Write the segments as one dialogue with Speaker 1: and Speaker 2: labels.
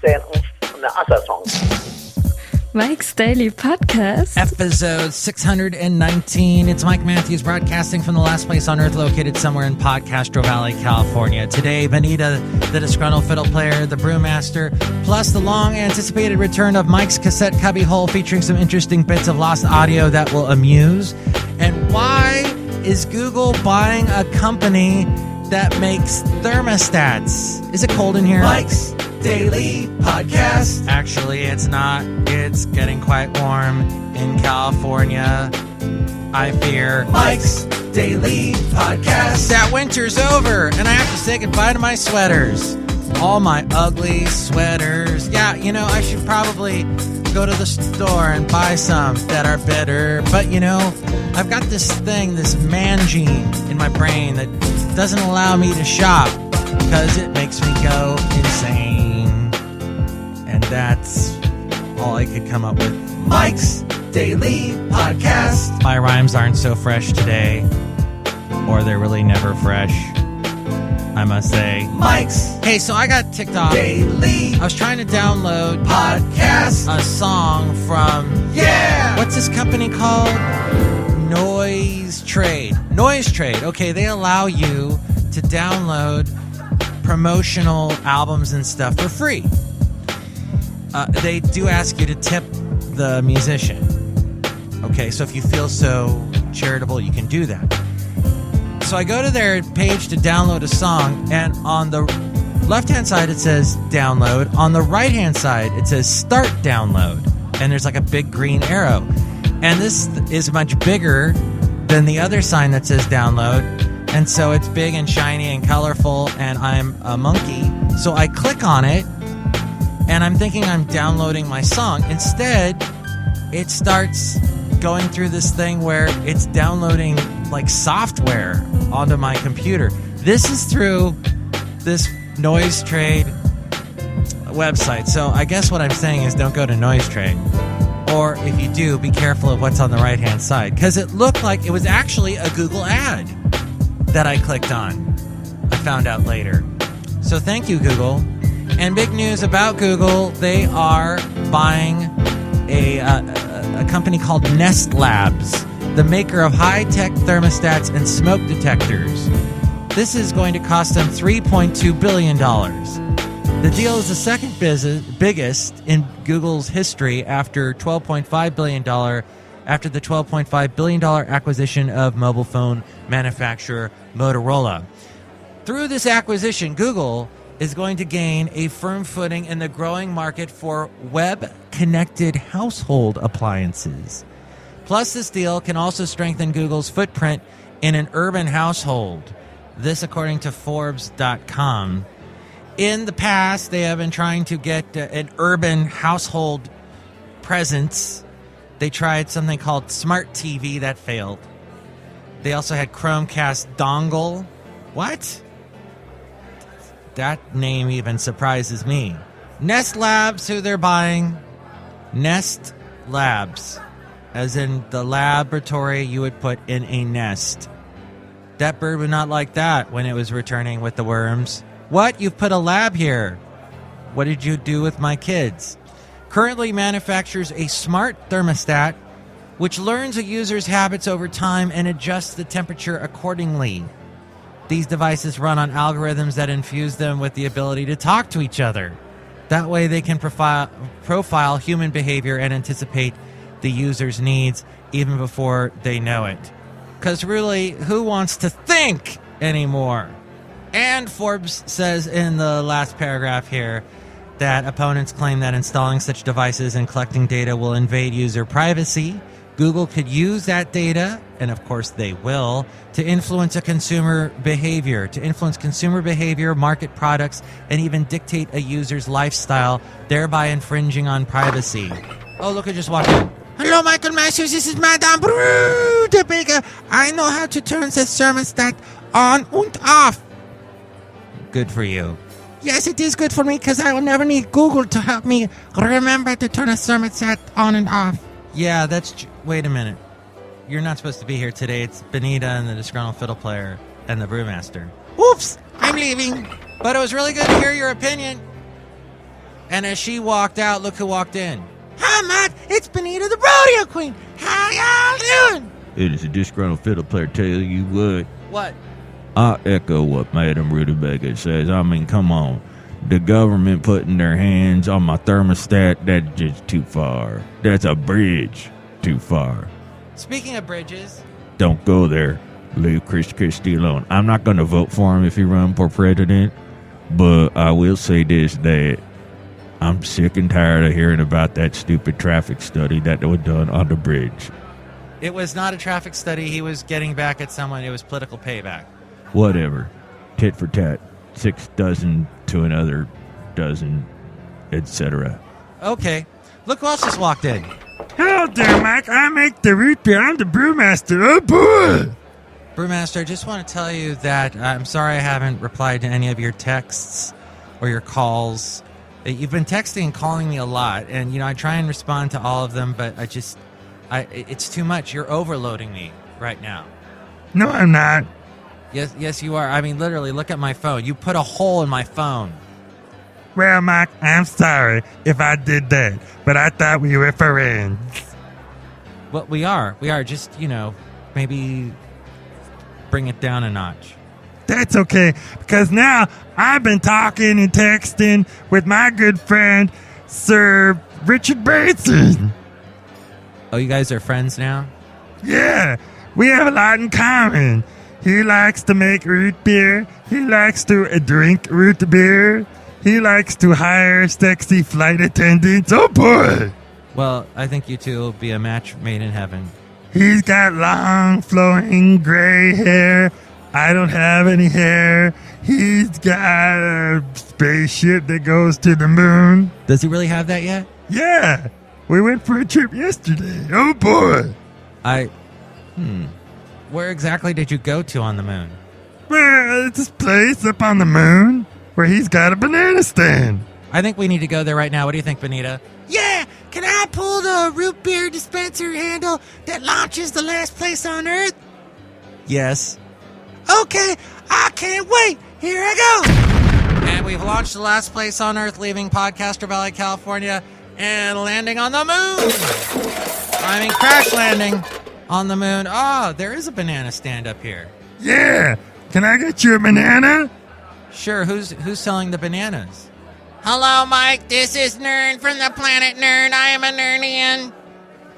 Speaker 1: send an other song.
Speaker 2: Mike's Daily Podcast.
Speaker 3: Episode 619. It's Mike Matthews broadcasting from the last place on earth located somewhere in Podcastro Valley, California. Today, Benita, the Disgruntled Fiddle Player, the Brewmaster, plus the long-anticipated return of Mike's cassette Cubbyhole featuring some interesting bits of lost audio that will amuse. And why is Google buying a company that makes thermostats? Is it cold in here?
Speaker 4: Mike's Daily Podcast.
Speaker 3: Actually, it's not. It's getting quite warm in California, I fear.
Speaker 4: Mike's Daily Podcast.
Speaker 3: That winter's over, and I have to say goodbye to my sweaters. All my ugly sweaters. Yeah, you know, I should probably go to the store and buy some that are better. But, you know, I've got this thing, this man gene in my brain that doesn't allow me to shop because it makes me go insane. And that's all I could come up with.
Speaker 4: Mike's Daily Podcast.
Speaker 3: My rhymes aren't so fresh today, or they're really never fresh, I must say.
Speaker 4: Mike's
Speaker 3: Hey, so I got ticked off.
Speaker 4: Daily
Speaker 3: I was trying to download
Speaker 4: Podcast.
Speaker 3: a song from,
Speaker 4: Yeah!
Speaker 3: what's this company called? Noise Trade. Noise Trade. Okay, they allow you to download promotional albums and stuff for free. They do ask you to tip the musician. Okay, so if you feel so charitable, you can do that. So I go to their page to download a song, and on the left-hand side it says download. On the right-hand side it says start download. And there's like a big green arrow. And this is much bigger than the other sign that says download. And so it's big and shiny and colorful, and I'm a monkey. So I click on it, and I'm thinking I'm downloading my song. Instead, it starts going through this thing where it's downloading like software onto my computer. This is through this Noise Trade website. So I guess what I'm saying is don't go to Noise Trade. Or if you do, be careful of what's on the right-hand side. Because it looked like it was actually a Google ad that I clicked on. I found out later. So thank you, Google. And big news about Google, they are buying a company called Nest Labs, the maker of high-tech thermostats and smoke detectors. This is going to cost them $3.2 billion. The deal is the second biggest in Google's history after the $12.5 billion acquisition of mobile phone manufacturer Motorola. Through this acquisition, Google is going to gain a firm footing in the growing market for web-connected household appliances. Plus, this deal can also strengthen Google's footprint in an urban household. This according to Forbes.com. In the past, they have been trying to get an urban household presence. They tried something called Smart TV. That failed. They also had Chromecast dongle. What? That name even surprises me. Nest Labs, who they're buying. Nest Labs. As in the laboratory you would put in a nest. That bird would not like that when it was returning with the worms. What? You've put a lab here. What did you do with my kids? Currently manufactures a smart thermostat which learns a user's habits over time and adjusts the temperature accordingly. These devices run on algorithms that infuse them with the ability to talk to each other. That way they can profile human behavior and anticipate the user's needs even before they know it. Because really, who wants to think anymore? And Forbes says in the last paragraph here that opponents claim that installing such devices and collecting data will invade user privacy. Google could use that data, and of course they will, to influence consumer behavior, market products, and even dictate a user's lifestyle, thereby infringing on privacy. Oh, look, I just walked in. Hello, Michael Matthews. This is Madame Rootabega. I know how to turn the thermostat on and off. Good for you. Yes, it is good for me because I will never need Google to help me remember to turn a thermostat on and off. Yeah, wait a minute. You're not supposed to be here today. It's Benita and the Disgruntled Fiddle Player and the Brewmaster. Oops, I'm leaving. But it was really good to hear your opinion. And as she walked out, look who walked in. Hi, Mike. It's Benita, the rodeo queen. How y'all doing?
Speaker 1: It is a disgruntled fiddle player. Tell you what.
Speaker 3: What?
Speaker 1: I echo what Madame Rootabega says. I mean, come on. The government putting their hands on my thermostat, that's just too far. That's a bridge too far.
Speaker 3: Speaking of bridges.
Speaker 1: Don't go there. Leave Chris Christie alone. I'm not going to vote for him if he runs for president, but I will say this, that I'm sick and tired of hearing about that stupid traffic study that was done on the bridge.
Speaker 3: It was not a traffic study. He was getting back at someone. It was political payback.
Speaker 1: Whatever. Tit for tat. 6 dozen to another dozen, etc.
Speaker 3: Okay. Look who else just walked in.
Speaker 1: Hello there, Mike. I make the root beer. I'm the brewmaster. Oh, boy.
Speaker 3: Brewmaster, I just want to tell you that I'm sorry I haven't replied to any of your texts or your calls. You've been texting and calling me a lot, and, I try and respond to all of them, but it's too much. You're overloading me right now.
Speaker 1: No, I'm not.
Speaker 3: Yes, you are. I mean, literally, look at my phone. You put a hole in my phone.
Speaker 1: Well, Mike, I'm sorry if I did that, but I thought we were friends.
Speaker 3: Well, we are. Just, maybe bring it down a notch.
Speaker 1: That's okay, because now I've been talking and texting with my good friend, Sir Richard Branson.
Speaker 3: Oh, you guys are friends now?
Speaker 1: Yeah, we have a lot in common. He likes to make root beer. He likes to drink root beer. He likes to hire sexy flight attendants. Oh, boy.
Speaker 3: Well, I think you two will be a match made in heaven.
Speaker 1: He's got long, flowing gray hair. I don't have any hair. He's got a spaceship that goes to the moon.
Speaker 3: Does he really have that yet?
Speaker 1: Yeah. We went for a trip yesterday. Oh, boy.
Speaker 3: Where exactly did you go to on the moon?
Speaker 1: Well, it's this place up on the moon where he's got a banana stand.
Speaker 3: I think we need to go there right now. What do you think, Benita? Yeah! Can I pull the root beer dispenser handle that launches the last place on Earth? Yes. Okay, I can't wait. Here I go. And we've launched the last place on Earth, leaving Podcaster Valley, California, and landing on the moon. Crash landing on the moon. Oh, there is a banana stand up here.
Speaker 1: Yeah. Can I get you a banana?
Speaker 3: Sure. Who's selling the bananas? Hello, Mike. This is Nern from the planet Nern. I am a Nernian.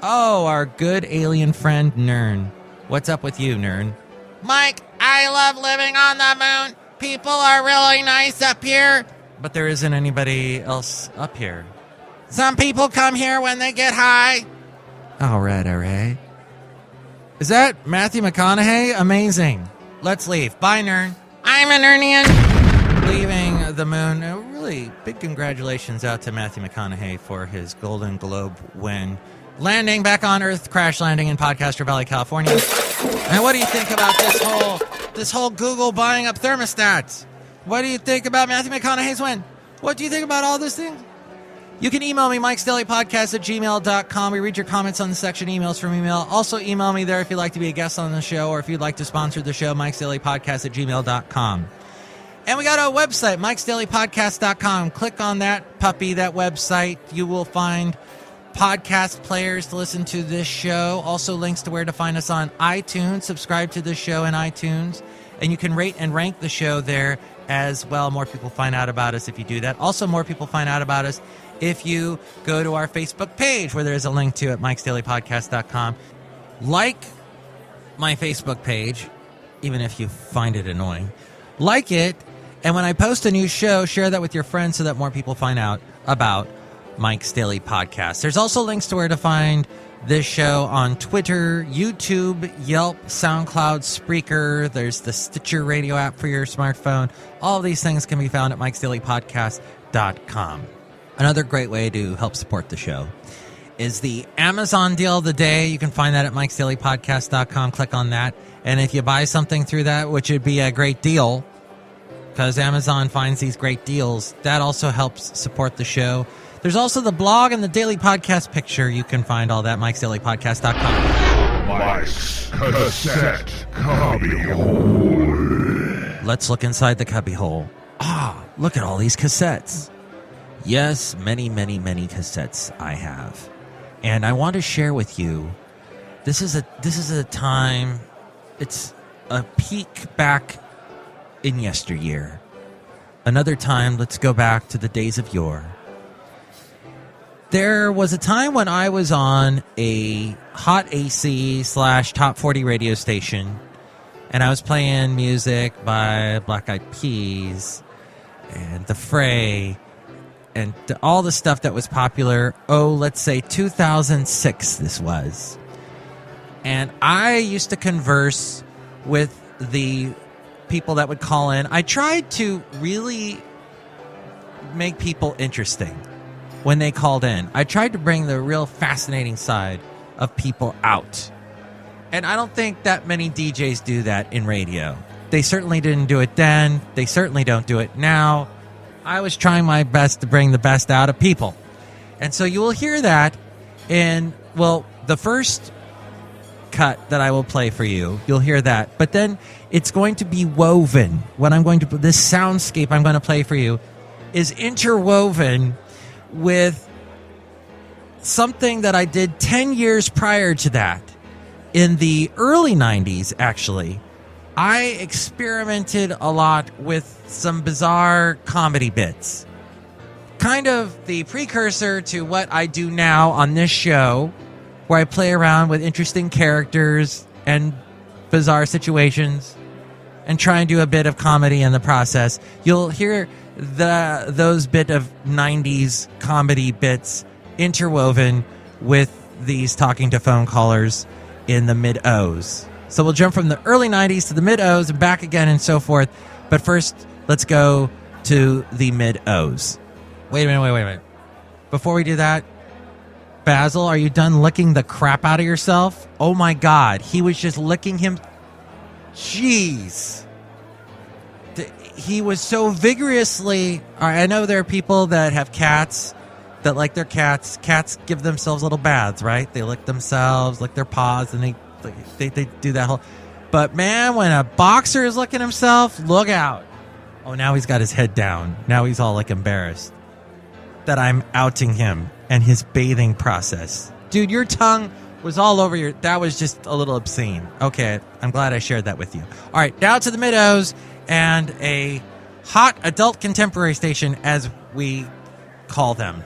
Speaker 3: Oh, our good alien friend Nern. What's up with you, Nern? Mike, I love living on the moon. People are really nice up here. But there isn't anybody else up here. Some people come here when they get high. All right. Is that Matthew McConaughey? Amazing. Let's leave. Bye, Nern. I'm a Nernian. Leaving the moon. Really big congratulations out to Matthew McConaughey for his Golden Globe win. Landing back on Earth, crash landing in Podcaster Valley, California. And what do you think about this whole Google buying up thermostats? What do you think about Matthew McConaughey's win? What do you think about all these things? You can email me, MIKEs-DAILY-PODCAST@gmail.com. We read your comments on the section emails from email. Also email me there if you'd like to be a guest on the show or if you'd like to sponsor the show, MIKEs-DAILY-PODCAST@gmail.com. And we got a website, MIKEs-DAILY-PODCAST.com. Click on that puppy, that website. You will find podcast players to listen to this show. Also links to where to find us on iTunes. Subscribe to this show in iTunes. And you can rate and rank the show there as well. More people find out about us if you do that. Also, more people find out about us if you go to our Facebook page, where there is a link to at MIKEs-DAILY-PODCAST.com. Like my Facebook page, even if you find it annoying. Like it, and when I post a new show, share that with your friends so that more people find out about Mike's Daily Podcast. There's also links to where to find this show on Twitter, YouTube, Yelp, SoundCloud, Spreaker. There's the Stitcher radio app for your smartphone. All of these things can be found at MIKEs-DAILY-PODCAST.com. Another great way to help support the show is the Amazon deal of the day. You can find that at MIKEs-DAILY-PODCAST.com. Click on that. And if you buy something through that, which would be a great deal, because Amazon finds these great deals, that also helps support the show. There's also the blog and the daily podcast picture. You can find all that at MIKEs-DAILY-PODCAST.com.
Speaker 5: Mike's Cassette Cubbyhole.
Speaker 3: Let's look inside the cubbyhole. Ah, look at all these cassettes. Yes, many, many, many cassettes I have. And I want to share with you, this is a time, it's a peek back in yesteryear. Another time, let's go back to the days of yore. There was a time when I was on a hot AC / top 40 radio station, and I was playing music by Black Eyed Peas and The Fray and all the stuff that was popular. Let's say 2006 this was. And I used to converse with the people that would call in. I tried to really make people interesting when they called in. I tried to bring the real fascinating side of people out. And I don't think that many DJs do that in radio. They certainly didn't do it then. They certainly don't do it now. I was trying my best to bring the best out of people. And so you will hear that in, the first cut that I will play for you, you'll hear that. But then it's going to be woven. This soundscape I'm going to play for you is interwoven with something that I did 10 years prior to that. In the early 90s, actually, I experimented a lot with some bizarre comedy bits. Kind of the precursor to what I do now on this show, where I play around with interesting characters and bizarre situations and try and do a bit of comedy in the process. You'll hear those bit of 90s comedy bits interwoven with these talking to phone callers in the mid-O's. So we'll jump from the early 90s to the mid-O's and back again and so forth. But first, let's go to the mid-O's. Wait a minute. Before we do that, Basil, are you done licking the crap out of yourself? Oh my God, he was just licking him. Jeez. He was so vigorously... I know there are people that have cats that like their cats. Cats give themselves little baths, right? They lick themselves, lick their paws, and they do that whole... But man, when a boxer is licking himself, look out. Oh, now he's got his head down. Now he's all like embarrassed that I'm outing him and his bathing process. Dude, your tongue was all over your... That was just a little obscene. Okay, I'm glad I shared that with you. All right, down to the mid-O's and a hot adult contemporary station, as we call them,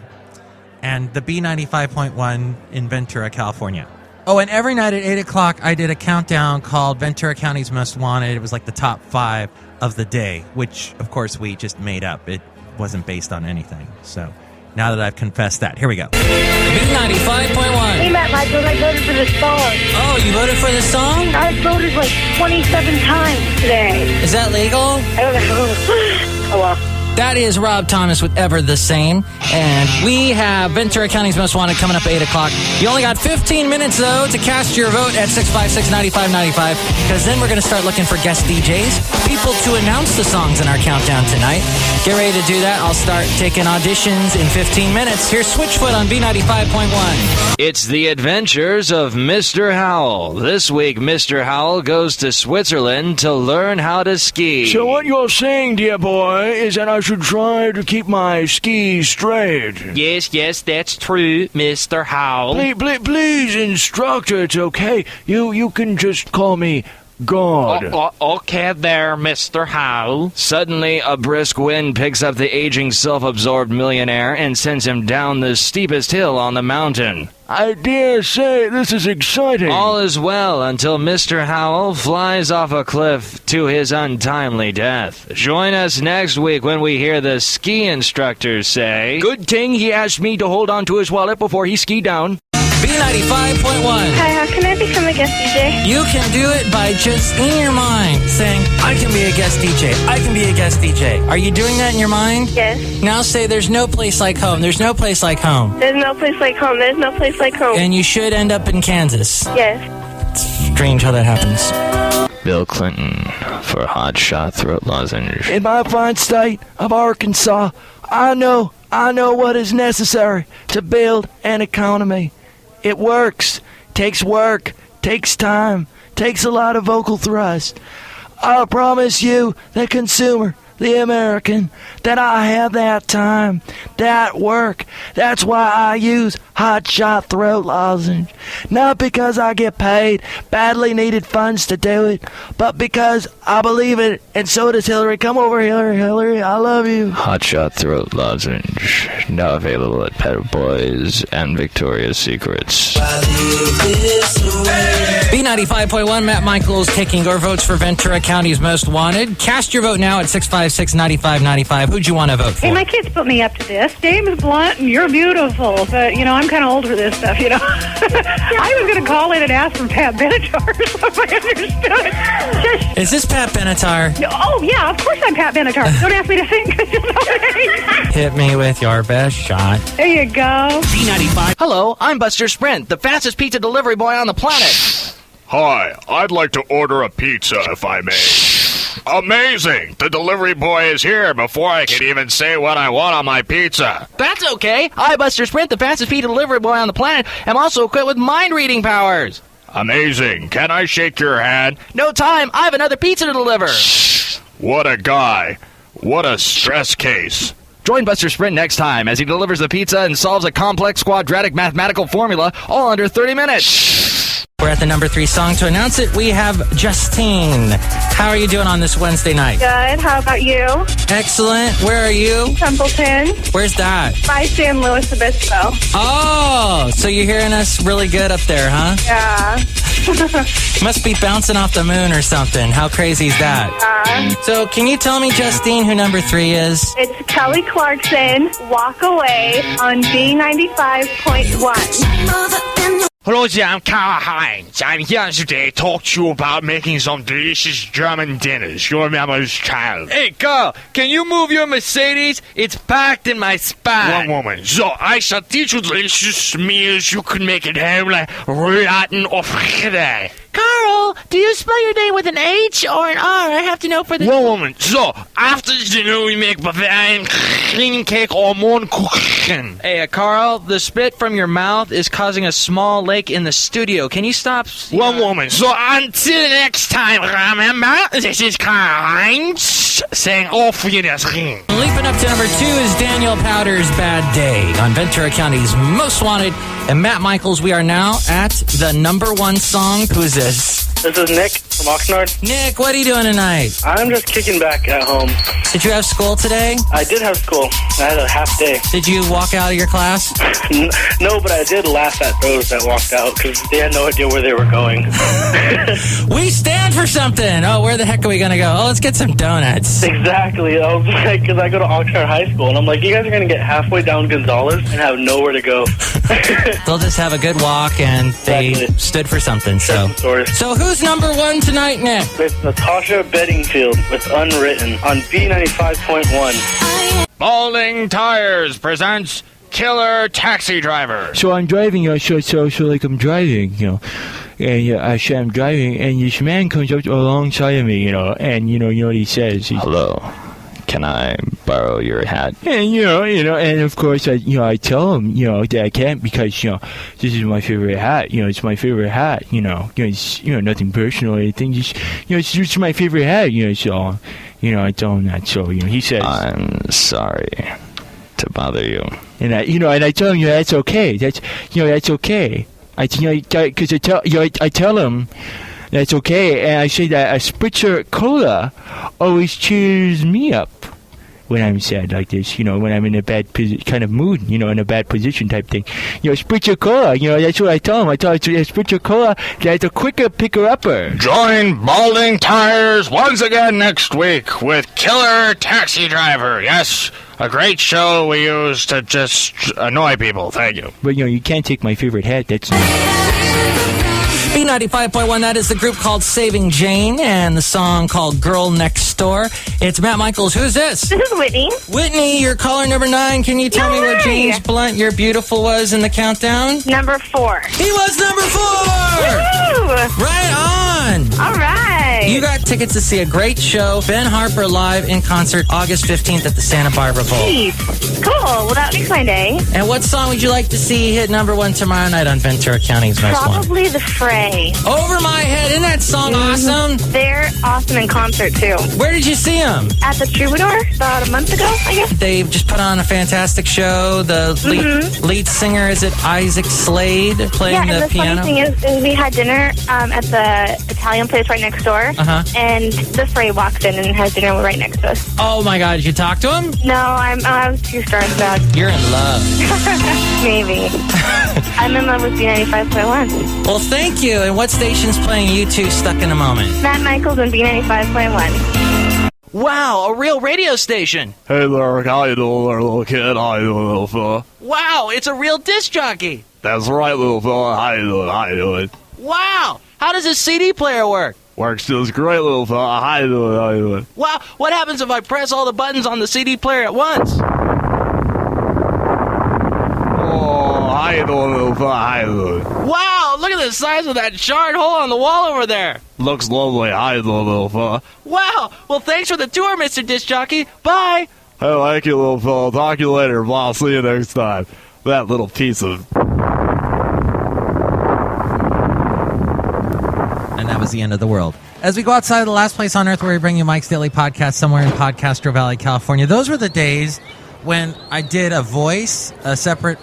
Speaker 3: and the B95.1 in Ventura, California. Oh, and every night at 8 o'clock, I did a countdown called Ventura County's Most Wanted. It was like the top 5 of the day, which, of course, we just made up. It wasn't based on anything. So now that I've confessed that, here we go. B95.1.
Speaker 6: Hey, Matt Michaels, I voted for the song.
Speaker 3: Oh, you voted for the song?
Speaker 6: I voted like 27 times today.
Speaker 3: Is that legal?
Speaker 6: I don't know. Oh, well.
Speaker 7: That is Rob Thomas with Ever the Same. And we have Ventura County's Most Wanted coming up at 8 o'clock. You only got 15 minutes, though, to cast your vote at 656-9595, because then we're going to start looking for guest DJs, people to announce the songs in our countdown tonight. Get ready to do that. I'll start taking auditions in 15 minutes. Here's Switchfoot on B95.1.
Speaker 8: It's the adventures of Mr. Howell. This week, Mr. Howell goes to Switzerland to learn how to ski.
Speaker 9: So what you're saying, dear boy, is that I should try to keep my skis straight.
Speaker 8: Yes, that's true, Mr. Howell.
Speaker 9: Please, instructor, it's okay. You can just call me God.
Speaker 8: Okay there, Mr. Howell. Suddenly, a brisk wind picks up the aging, self-absorbed millionaire and sends him down the steepest hill on the mountain.
Speaker 9: I dare say this is exciting.
Speaker 8: All is well until Mr. Howell flies off a cliff to his untimely death. Join us next week when we hear the ski instructors say,
Speaker 9: "Good thing he asked me to hold on to his wallet before he skied down."
Speaker 7: B95.1.
Speaker 6: Hi, how can I become a guest DJ?
Speaker 7: You can do it by just in your mind saying, I can be a guest DJ. I can be a guest DJ. Are you doing that in your mind?
Speaker 6: Yes.
Speaker 7: Now say there's no place like home. There's no place like home.
Speaker 6: There's no place like home. There's no place like home.
Speaker 7: And you should end up in Kansas.
Speaker 6: Yes.
Speaker 7: It's strange how that happens.
Speaker 8: Bill Clinton for hot shot throat lozenge.
Speaker 9: In my fine state of Arkansas, I know what is necessary to build an economy. It works, takes work, takes time, takes a lot of vocal thrust. I promise you, the consumer, the American, that I have that time, that work. That's why I use Hot Shot Throat Lozenge. Not because I get paid badly needed funds to do it, but because I believe it, and so does Hillary. Come over, Hillary, I love you.
Speaker 8: Hot Shot Throat Lozenge, now available at Pet Boys and Victoria's Secrets.
Speaker 7: B95.1, Matt Michaels taking your votes for Ventura County's Most Wanted. Cast your vote now at 656-9595. Who'd you want to vote for?
Speaker 10: Hey, my kids put me up to this. James Blunt, and you're beautiful. But, I'm kind of old for this stuff, I was going to call in and ask for Pat Benatar, if I understood.
Speaker 7: Is this Pat Benatar?
Speaker 10: Oh, yeah, of course I'm Pat Benatar. Don't ask me to sing.
Speaker 7: Hit me with your best shot.
Speaker 10: There you go.
Speaker 7: B95.
Speaker 9: Hello, I'm Buster Sprint, the fastest pizza delivery boy on the planet.
Speaker 5: Hi, I'd like to order a pizza, if I may. Amazing! The delivery boy is here before I can even say what I want on my pizza.
Speaker 9: That's okay. I, Buster Sprint, the fastest pizza delivery boy on the planet, am also equipped with mind-reading powers.
Speaker 5: Amazing. Can I shake your hand?
Speaker 9: No time. I have another pizza to deliver.
Speaker 5: What a guy. What a stress case.
Speaker 9: Join Buster Sprint next time as he delivers the pizza and solves a complex quadratic mathematical formula all under 30 minutes.
Speaker 7: We're at the number 3 song. To announce it, we have Justine. How are you doing on this Wednesday night?
Speaker 6: Good. How about you?
Speaker 7: Excellent. Where are you?
Speaker 6: Templeton.
Speaker 7: Where's that?
Speaker 6: By San Luis Obispo.
Speaker 7: Oh, so you're hearing us really good up there, huh?
Speaker 6: Yeah.
Speaker 7: Must be bouncing off the moon or something. How crazy is that? So can you tell me, Justine, who number 3 is?
Speaker 6: It's Kelly Clarkson, Walk Away on B95.1.
Speaker 11: Hello there, I'm Carl Heinz. I'm here today to talk to you about making some delicious German dinners. You remember as a child.
Speaker 12: Hey, Carl, can you move your Mercedes? It's packed in my spine.
Speaker 11: One moment. So, I shall teach you delicious meals you can make at home, like rouladen or frittata.
Speaker 9: Carl, do you spell your name with an H or an R? I have to know for the...
Speaker 11: One moment. So, after dinner, we make Bavarian cream cake or Mohnkuchen.
Speaker 12: Hey, Carl, the spit from your mouth is causing a small lake in the studio. Can you stop?
Speaker 11: One moment. So, until next time, remember, this is Karl Heinz saying Auf Wiedersehen.
Speaker 7: Leaping up to number 2 is Daniel Powder's Bad Day on Ventura County's Most Wanted. And Matt Michaels, we are now at the number 1 song. Who is this?
Speaker 13: This is Nick from Oxnard.
Speaker 7: Nick, what are you doing tonight?
Speaker 13: I'm just kicking back at home.
Speaker 7: Did you have school today?
Speaker 13: I did have school. I had a half day.
Speaker 7: Did you walk out of your class?
Speaker 13: No, but I did laugh at those that walked out because they had no idea where they were going.
Speaker 7: We stand for something. Oh, where the heck are we going to go? Oh, let's get some donuts.
Speaker 13: Exactly. I was like, because I go to Oxnard High School, and I'm like, you guys are going to get halfway down Gonzales and have nowhere to go.
Speaker 7: They'll just have a good walk, and they stood for something. So who's number 1 tonight, Nick?
Speaker 13: It's Natasha Bedingfield with Unwritten on B95.1.
Speaker 11: Balding Tires presents Killer Taxi Driver.
Speaker 14: So I'm driving, so like I'm driving, and I'm driving, and this man comes up alongside of me, and you know what he says.
Speaker 8: Hello. Can I borrow your hat?
Speaker 14: And and of course I tell him that I can't because this is my favorite hat. It's my favorite hat. It's nothing personal or anything. Just it's just my favorite hat. So I tell him that. So he says,
Speaker 8: I'm sorry to bother you.
Speaker 14: And I tell him that's okay. That's okay. Because I tell him. That's okay, and I say that a Spritzer Cola always cheers me up when I'm sad like this, when I'm in a bad kind of mood, in a bad position type thing. Spritzer Cola, that's what I tell him. I tell him Spritzer Cola, that's a quicker picker-upper.
Speaker 11: Join Balding Tires once again next week with Killer Taxi Driver. Yes, a great show we use to just annoy people. Thank you.
Speaker 14: But, you can't take my favorite hat. That's...
Speaker 7: B95.1, that is the group called Saving Jane, and the song called Girl Next Door. It's Matt Michaels. Who's this?
Speaker 6: This is Whitney.
Speaker 7: Whitney, you're caller number 9. Can you tell me where James Blunt, You're Beautiful, was in the countdown?
Speaker 6: Number 4.
Speaker 7: He was number 4!
Speaker 6: Woo!
Speaker 7: Right on!
Speaker 6: All right.
Speaker 7: You got tickets to see a great show, Ben Harper live in concert August 15th at the Santa Barbara Bowl.
Speaker 6: Jeez. Cool. Well, that makes my day.
Speaker 7: And what song would you like to see hit number 1 tomorrow night on Ventura County's Most Wanted?
Speaker 6: Probably The Fray. Ray.
Speaker 7: Over My Head. Isn't that song awesome?
Speaker 6: They're awesome in concert, too.
Speaker 7: Where did you see them?
Speaker 6: At the Troubadour about a month ago, I guess.
Speaker 7: They've just put on a fantastic show. The lead singer, is it Isaac Slade, playing the piano?
Speaker 6: Yeah, and the funny thing is we had dinner at the Italian place right next door, and the Fray walks in and has dinner right next to us.
Speaker 7: Oh my God, did you talk to him?
Speaker 6: No, I was too starstruck.
Speaker 7: You're in love.
Speaker 6: Maybe. I'm in love with B95.1.
Speaker 7: Well, thank you. And what station's playing you two Stuck in a Moment?
Speaker 6: Matt Michaels and B95.1.
Speaker 12: Wow, a real radio station.
Speaker 11: Hey there, how you doing there, little kid? How you doing, little fella?
Speaker 12: Wow, it's a real disc jockey.
Speaker 11: That's right, little fella. How you doing? How you doing?
Speaker 12: Wow, how does this CD player work?
Speaker 11: Works just great, little fella. How you doing? How you doing?
Speaker 12: Wow, what happens if I press all the buttons on the CD player at once?
Speaker 11: Oh, how you doing, little fella? How you doing?
Speaker 12: Wow, look at the size of that charred hole on the wall over there.
Speaker 11: Looks lovely. How you doing, little fella?
Speaker 12: Wow, well, thanks for the tour, Mr. Disc Jockey. Bye.
Speaker 11: Hey, thank you, little fella. Talk to you later. Well, I'll see you next time. That little piece of...
Speaker 3: And that was the end of the world. As we go outside of the last place on earth where we bring you Mike's Daily Podcast somewhere in Podcastro Valley, California, those were the days when I did a voice, a separate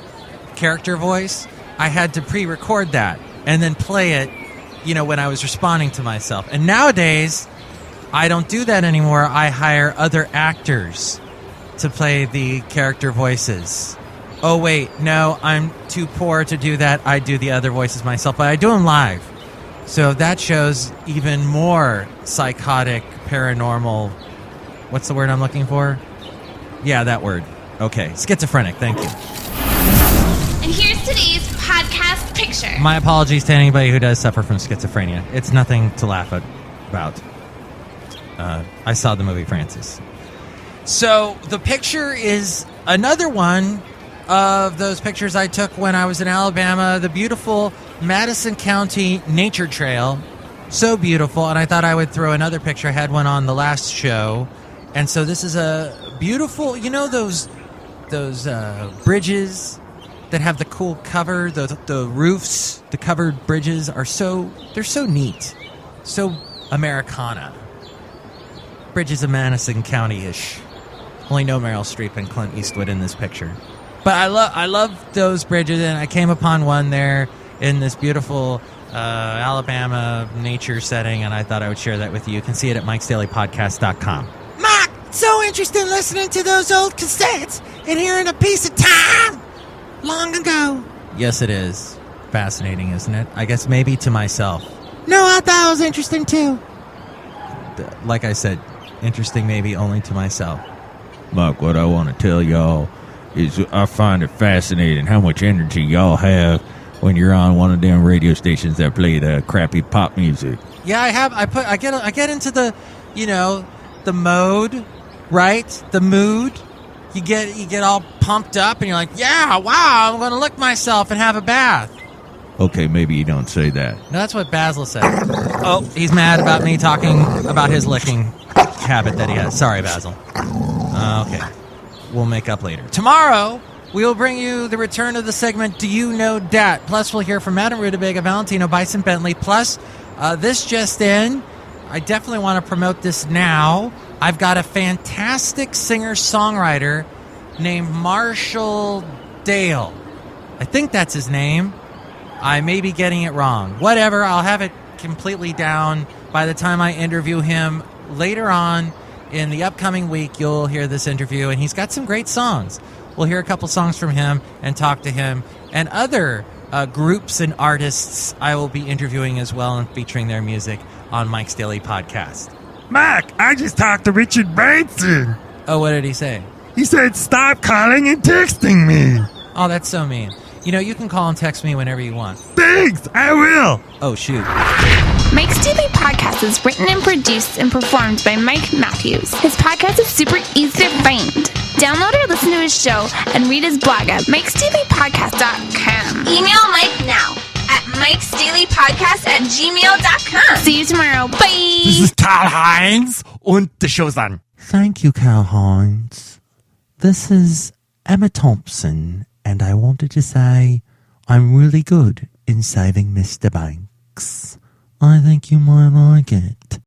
Speaker 3: character voice. I had to pre-record that and then play it, when I was responding to myself. And nowadays, I don't do that anymore. I hire other actors to play the character voices. Oh, wait, no, I'm too poor to do that. I do the other voices myself, but I do them live. So that shows even more psychotic, paranormal... What's the word I'm looking for? Yeah, that word. Okay, schizophrenic, thank you.
Speaker 15: And here's today's podcast picture.
Speaker 3: My apologies to anybody who does suffer from schizophrenia. It's nothing to laugh about. I saw the movie Francis. So the picture is another one of those pictures I took when I was in Alabama, the beautiful Madison County Nature Trail. So beautiful, and I thought I would throw another picture. I had one on the last show. And so this is a beautiful, those bridges that have the cool cover, the roofs, the covered bridges they're so neat. So Americana. Bridges of Madison County-ish. Only no Meryl Streep and Clint Eastwood in this picture. But I love those bridges, and I came upon one there in this beautiful Alabama nature setting, and I thought I would share that with you. You can see it at MIKEs-DAILY-PODCAST.com.
Speaker 16: Mike, so interested in listening to those old cassettes and hearing a piece of time long ago.
Speaker 3: Yes, it is. Fascinating, isn't it? I guess maybe to myself.
Speaker 16: No, I thought it was interesting, too.
Speaker 3: Like I said, interesting maybe only to myself.
Speaker 1: Mike, what I want to tell y'all is I find it fascinating how much energy y'all have when you're on one of them radio stations that play the crappy pop music.
Speaker 3: Yeah, I get into the, the mode, right? The mood. You get all pumped up and you're like, yeah, wow, I'm going to lick myself and have a bath.
Speaker 1: Okay, maybe you don't say that.
Speaker 3: No, that's what Basil said. Oh, he's mad about me talking about his licking habit that he has. Sorry, Basil. Okay. We'll make up later. Tomorrow, we will bring you the return of the segment, Do You Know Dat? Plus, we'll hear from Madame Rootabega, Valentino, Bison Bentley. Plus, this just in, I definitely want to promote this now. I've got a fantastic singer-songwriter named Marshall Dale. I think that's his name. I may be getting it wrong. Whatever, I'll have it completely down by the time I interview him later on. In the upcoming week, you'll hear this interview, and he's got some great songs. We'll hear a couple songs from him and talk to him. And other groups and artists I will be interviewing as well and featuring their music on Mike's Daily Podcast.
Speaker 1: Mike, I just talked to Richard Branson.
Speaker 3: Oh, what did he say?
Speaker 1: He said stop calling and texting me.
Speaker 3: Oh, that's so mean. You can call and text me whenever you want.
Speaker 1: Thanks, I will.
Speaker 3: Oh, shoot.
Speaker 15: Mike's Daily Podcast is written and produced and performed by Mike Matthews. His podcast is super easy to find. Download or listen to his show and read his blog at MIKES-DAILY-PODCAST.com. Email Mike now at MIKES-DAILY-PODCAST@gmail.com. See you tomorrow. Bye.
Speaker 1: This is Karl-Heinz und the show's on.
Speaker 3: Thank you, Karl-Heinz. This is Emma Thompson, and I wanted to say I'm really good in saving Mr. Banks.
Speaker 17: Mike's. I think you might like it.